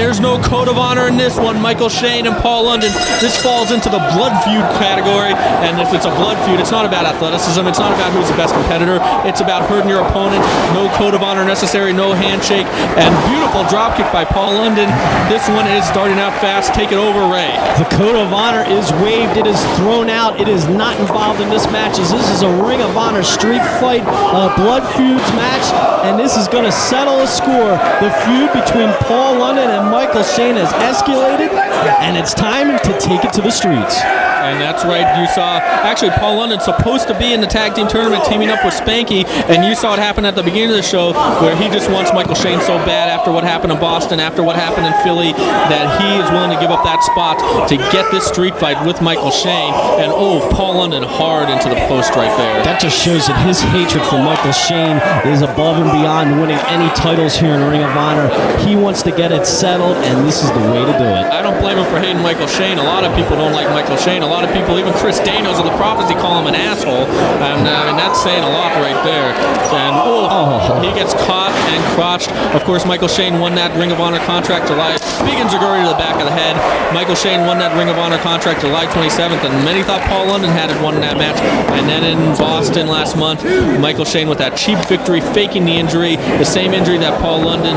there's no code of honor in this one. Michael Shane and Paul London. This falls into the blood feud category, and if it's a blood feud, it's not about athleticism, it's not about who's the best competitor, it's about hurting your opponent. No code of honor necessary, no handshake, and beautiful drop kick by Paul London. This one is starting out fast. Take it over, Ray. The code of honor is waived. It is thrown out. It is not involved in this match. This is a Ring of Honor street fight, blood feuds match, and this is going to settle a score. The feud between Paul London and Michael Shane has escalated, and it's time to take it to the streets. And that's right, you saw, actually Paul London's supposed to be in the tag team tournament teaming up with Spanky, and you saw it happen at the beginning of the show where he just wants Michael Shane so bad after what happened in Boston, after what happened in Philly, that he is willing to give up that spot to get this street fight with Michael Shane. And oh, Paul London hard into the post right there. That just shows that his hatred for Michael Shane is above and beyond winning any titles here in Ring of Honor. He wants to get it settled, and this is the way to do it. I don't blame him for hating Michael Shane. A lot of people don't like Michael Shane. A lot of people, even Chris Daniels of the Prophecy, call him an asshole. And that's saying a lot right there. And he gets caught and crotched. Of course, Michael Shane won that Ring of Honor contract July. Begins Zaguri to the back of the head. Michael Shane won that Ring of Honor contract July 27th, and many thought Paul London had won that match. And then in Boston last month, Michael Shane with that cheap victory, faking the injury, the same injury that Paul London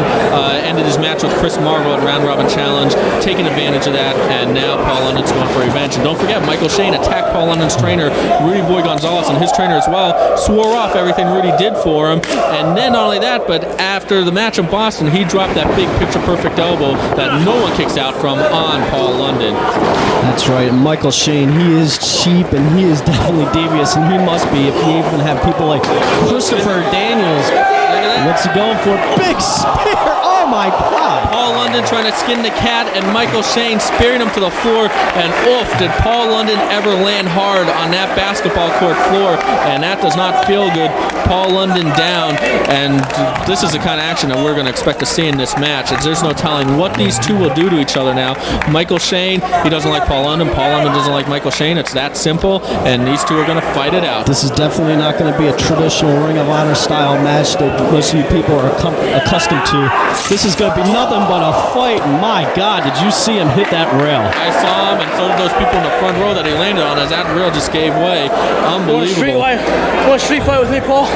ended his match with Chris Marvel at Round Robin Challenge, taking advantage of that, and now Paul London's going for revenge. And don't forget, Michael Shane attacked Paul London's trainer, Rudy Boy Gonzalez, and his trainer as well, swore off everything Rudy did for him. And then not only that, but after the match in Boston, he dropped that big picture-perfect elbow that no one kicks out from on Paul London. That's right, and Michael Shane, he is cheap and he is definitely devious, and he must be if you even have people like Christopher Daniels. What's he going for? Big spear! Oh my God! Paul London trying to skin the cat, and Michael Shane spearing him to the floor. And oof, did Paul London ever land hard on that basketball court floor? And that does not feel good. Paul London down, and this is the kind of action that we're going to expect to see in this match. There's no telling what these two will do to each other now. Michael Shane, he doesn't like Paul London. Paul London doesn't like Michael Shane. It's that simple, and these two are going to fight it out. This is definitely not going to be a traditional Ring of Honor style match that most of you people are accustomed to. This is going to be nothing but a fight. My God, did you see him hit that rail? I saw him, and so did those people in the front row that he landed on as that rail just gave way. Unbelievable. Want a street fight with me, Paul?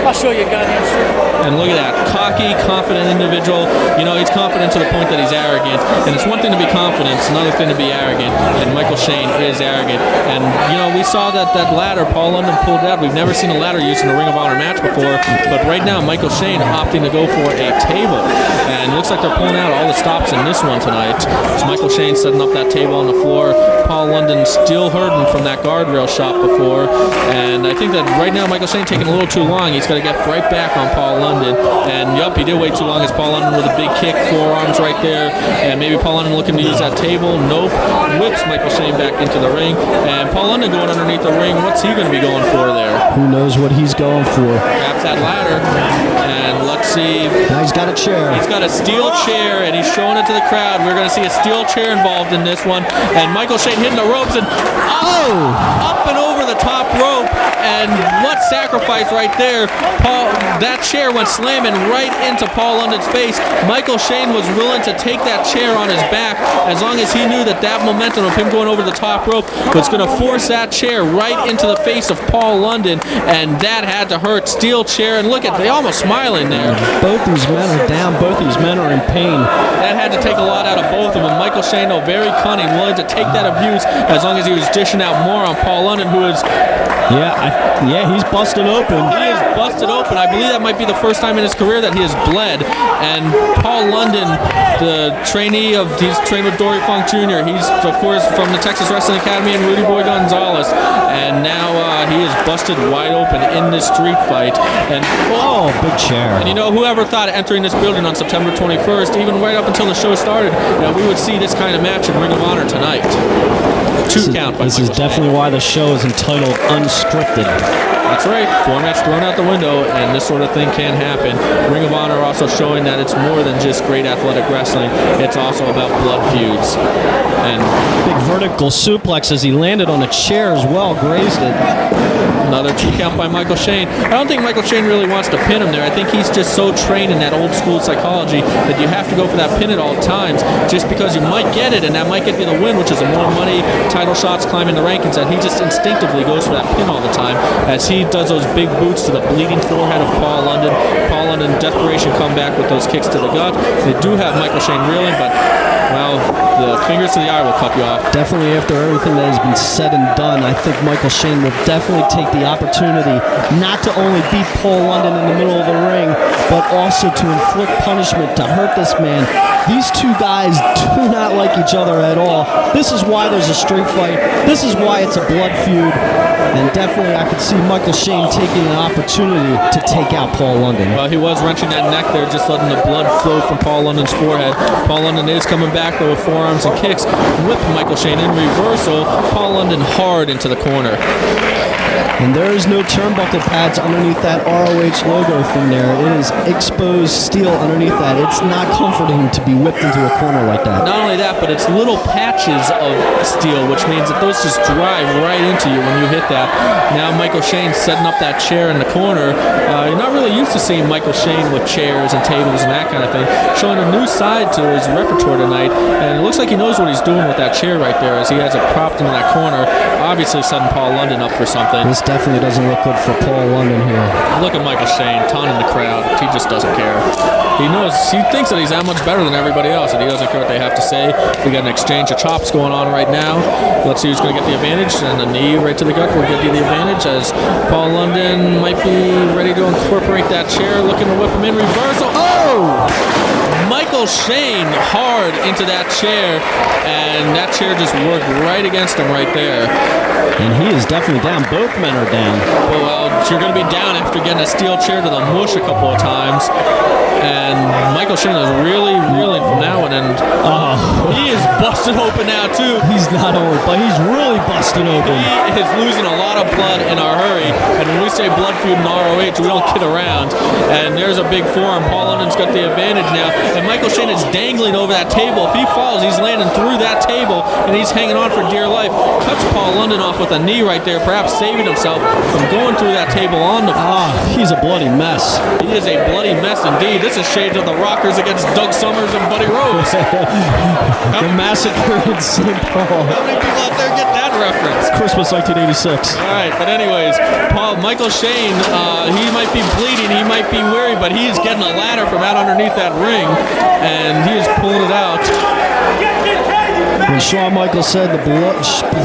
I'll show you a goddamn street fight. And look at that, cocky, confident individual. You know, he's confident to the point that he's arrogant. And it's one thing to be confident, it's another thing to be arrogant. And Michael Shane is arrogant. And, you know, we saw that ladder Paul London pulled out. We've never seen a ladder used in a Ring of Honor match before. But right now, Michael Shane opting to go for a table. And it looks like they're pulling out all the stops in this one tonight. It's Michael Shane setting up that table on the floor. Paul London still hurting from that guardrail shot before. And I think that right now, Michael Shane taking a little too long. He's got to get right back on Paul London. And yup, he did wait too long as Paul London with a big kick, forearms right there. And maybe Paul London looking to use that table. Nope. Whips Michael Shane back into the ring. And Paul London going underneath the ring. What's he going to be going for there? Who knows what he's going for? Grabs that ladder. And let's see. Now he's got a chair. He's got a steel chair, and he's showing it to the crowd. We're going to see a steel chair involved in this one. And Michael Shane hitting the ropes and up and over the top rope. And what sacrifice right there. That chair went slamming right into Paul London's face. Michael Shane was willing to take that chair on his back as long as he knew that momentum of him going over the top rope was going to force that chair right into the face of Paul London, and that had to hurt. Steel chair, and look at, they almost smiling there. Both these men are down. Both these men are in pain. That had to take a lot out of both of them. Michael Shane, though, very cunning, willing to take that abuse as long as he was dishing out more on Paul London, who is... Yeah, he's busted open. He is busted open. I believe that might be the first time in his career that he has bled. And Paul London, the trainee he's trained with Dory Funk Jr. He's, of course, from the Texas Wrestling Academy and Rudy Boy Gonzalez. And now he is busted wide open in this street fight. And big chair. And you know, whoever thought entering this building on September 21st, even right up until the show started, we would see this kind of match in Ring of Honor tonight. Two count by This is definitely why the show is entitled Unscripted. That's right. Format's thrown out the window, and this sort of thing can happen. Ring of Honor also showing that it's more than just great athletic wrestling. It's also about blood feuds. And big vertical suplex as he landed on a chair as well, grazed it. Another 2 count by Michael Shane. I don't think Michael Shane really wants to pin him there. I think he's just so trained in that old school psychology that you have to go for that pin at all times, just because you might get it, and that might get you the win, which is a more money, title shots, climbing the rankings, and he just instinctively goes for that pin all the time as he does those big boots to the bleeding forehead of Paul London. Paul London, desperation comeback with those kicks to the gut. They do have Michael Shane reeling, but, well, the fingers to the eye will cut you off. Definitely after everything that has been said and done, I think Michael Shane will definitely take the opportunity not to only beat Paul London in the middle of the ring, but also to inflict punishment, to hurt this man. These two guys do not like each other at all. This is why there's a street fight. This is why it's a blood feud. And definitely I could see Michael Shane taking an opportunity to take out Paul London. Well, he was wrenching that neck there, just letting the blood flow from Paul London's forehead. Paul London is coming back though with forearms and kicks. Whip Michael Shane in reversal. Paul London hard into the corner. And there is no turnbuckle pads underneath that ROH logo thing there. It is exposed steel underneath that. It's not comforting to be whipped into a corner like that. Not only that, but it's little patches of steel, which means that those just drive right into you when you hit that. Now Michael Shane setting up that chair in the corner. You're not really used to seeing Michael Shane with chairs and tables and that kind of thing. Showing a new side to his repertoire tonight. And it looks like he knows what he's doing with that chair right there as he has it propped into that corner. Obviously setting Paul London up for something. This definitely doesn't look good for Paul London here. Look at Michael Shane taunting the crowd. He just doesn't care. He knows, he thinks that he's that much better than everybody else, and he doesn't care what they have to say. We got an exchange of chops going on right now. Let's see who's going to get the advantage, and a knee right to the gut will get you the advantage as Paul London might be ready to incorporate that chair, looking to whip him in reversal. Oh! Michael Shane hard into that chair, and that chair just worked right against him right there. And he is definitely down. Both men are down. Well, you're going to be down after getting a steel chair to the mush a couple of times. And Michael Shane is really reeling from that one, and he is busted open now too. He's not over, but he's really busted open. He is losing a lot of blood in a hurry, and when we say blood feud in ROH, we don't kid around. And there's a big forearm. Paul London's got the advantage now, and Michael Shane is dangling over that table. If he falls, he's landing through that table, and he's hanging on for dear life. Cuts Paul London off with a knee right there, perhaps saving himself from going through that table on the floor. He's a bloody mess. He is a bloody mess indeed. This is shades of the Rockers against Doug Summers and Buddy Rose. The massacre in St. Paul. How many people out there get that reference? Christmas 1986. All right, but anyways, Michael Shane, he might be bleeding, he might be weary, but he is getting a ladder from out underneath that ring, and he is pulling it out. When Shawn Michaels said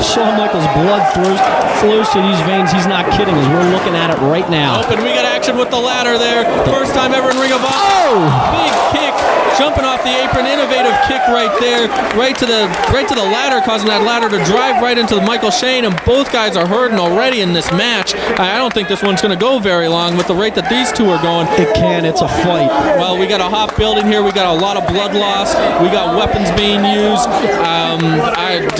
Shawn Michaels' blood flows to these veins, he's not kidding, as we're looking at it right now. And we got action with the ladder there. First time ever in Ring of Honor. Oh! Big kick, jumping off the apron, innovative kick right there, right to the ladder, causing that ladder to drive right into Michael Shane, and both guys are hurting already in this match. I don't think this one's going to go very long with the rate that these two are going. It can, it's a fight. Well, we got a hot building here, we got a lot of blood loss, we got weapons being used,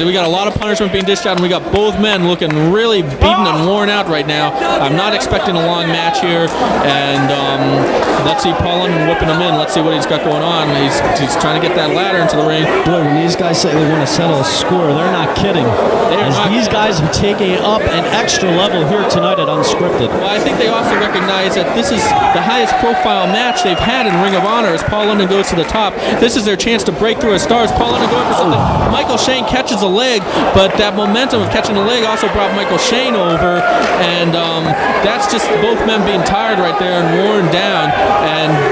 we got a lot of punishment being dished out, and we got both men looking really beaten and worn out right now. I'm not expecting a long match here, and let's see Paul London whipping him in. Let's see what he's got going on. He's trying to get that ladder into the ring. Boy, when these guys say they want to settle a score, they're not kidding. These guys are taking it up an extra level here tonight at Unscripted. Well, I think they also recognize that this is the highest profile match they've had in Ring of Honor as Paul London goes to the top. This is their chance to break through as stars. Paul London going for something. Michael Shane catches a leg, but that momentum of catching a leg also brought Michael Shane over, and that's just both men being tired right there and worn down.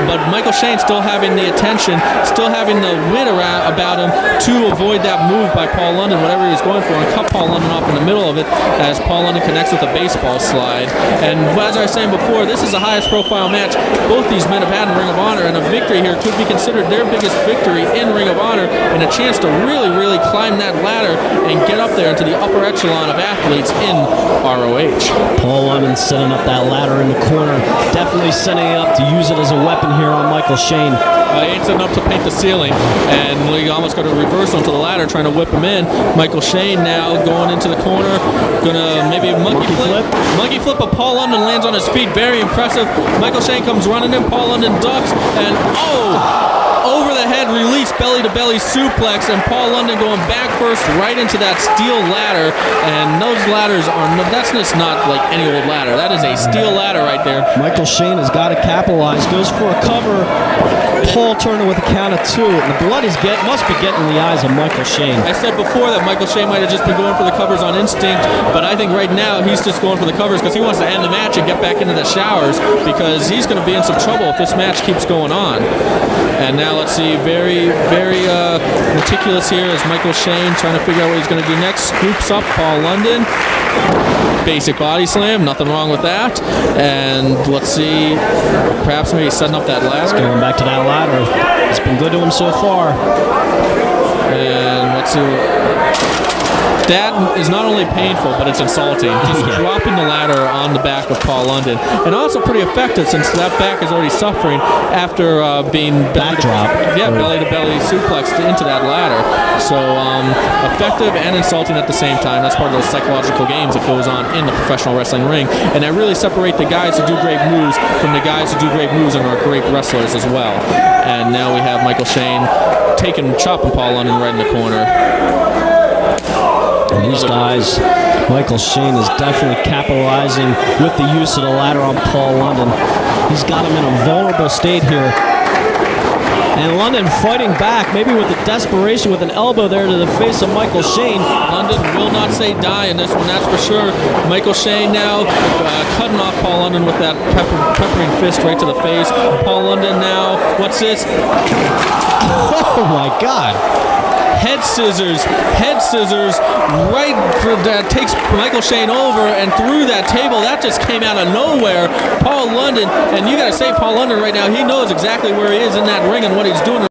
But Michael Shane still having the attention, still having the wit about him to avoid that move by Paul London, whatever he was going for, and cut Paul London off in the middle of it as Paul London connects with a baseball slide. And as I was saying before, this is the highest profile match both these men have had in Ring of Honor, and a victory here could be considered their biggest victory in Ring of Honor, and a chance to really climb that ladder and get up there into the upper echelon of athletes in ROH. Paul London setting up up that ladder in the corner. Definitely setting up to use it as a weapon here on Michael Shane. He ain't enough to paint the ceiling, and we almost got a reverse onto the ladder, trying to whip him in. Michael Shane now going into the corner, gonna maybe monkey flip. Monkey flip, but Paul London lands on his feet. Very impressive. Michael Shane comes running in. Paul London ducks, and over the head release, belly to belly suplex, and Paul London going back first right into that steel ladder. And those ladders that's just not like any old ladder. That is a steel ladder right there. Michael Shane has got to capitalize. Goes for a cover. Paul Turner with a count of 2. And the blood must be getting in the eyes of Michael Shane. I said before that Michael Shane might have just been going for the covers on instinct, but I think right now he's just going for the covers because he wants to end the match and get back into the showers, because he's going to be in some trouble if this match keeps going on. And now let's see, very, very meticulous here is Michael Shane trying to figure out what he's going to do next. Scoops up Paul London. Basic body slam, nothing wrong with that. And let's see, perhaps maybe setting up that ladder. He's going back to that ladder. It's been good to him so far. And let's see. That is not only painful, but it's insulting. Just dropping the ladder on the back of Paul London. And also pretty effective, since that back is already suffering after being belly to belly suplexed into that ladder. So effective and insulting at the same time. That's part of those psychological games that goes on in the professional wrestling ring. And I really separate the guys who do great moves from the guys who do great moves and are great wrestlers as well. And now we have Michael Shane chopping Paul London right in the corner. And these guys, Michael Shane is definitely capitalizing with the use of the ladder on Paul London. He's got him in a vulnerable state here. And London fighting back, maybe with the desperation, with an elbow there to the face of Michael Shane. London will not say die in this one, that's for sure. Michael Shane now cutting off Paul London with that peppering fist right to the face. Paul London now, what's this? Oh my God. Head scissors, right for that, takes Michael Shane over and through that table. That just came out of nowhere. Paul London, and you got to say Paul London right now, he knows exactly where he is in that ring and what he's doing.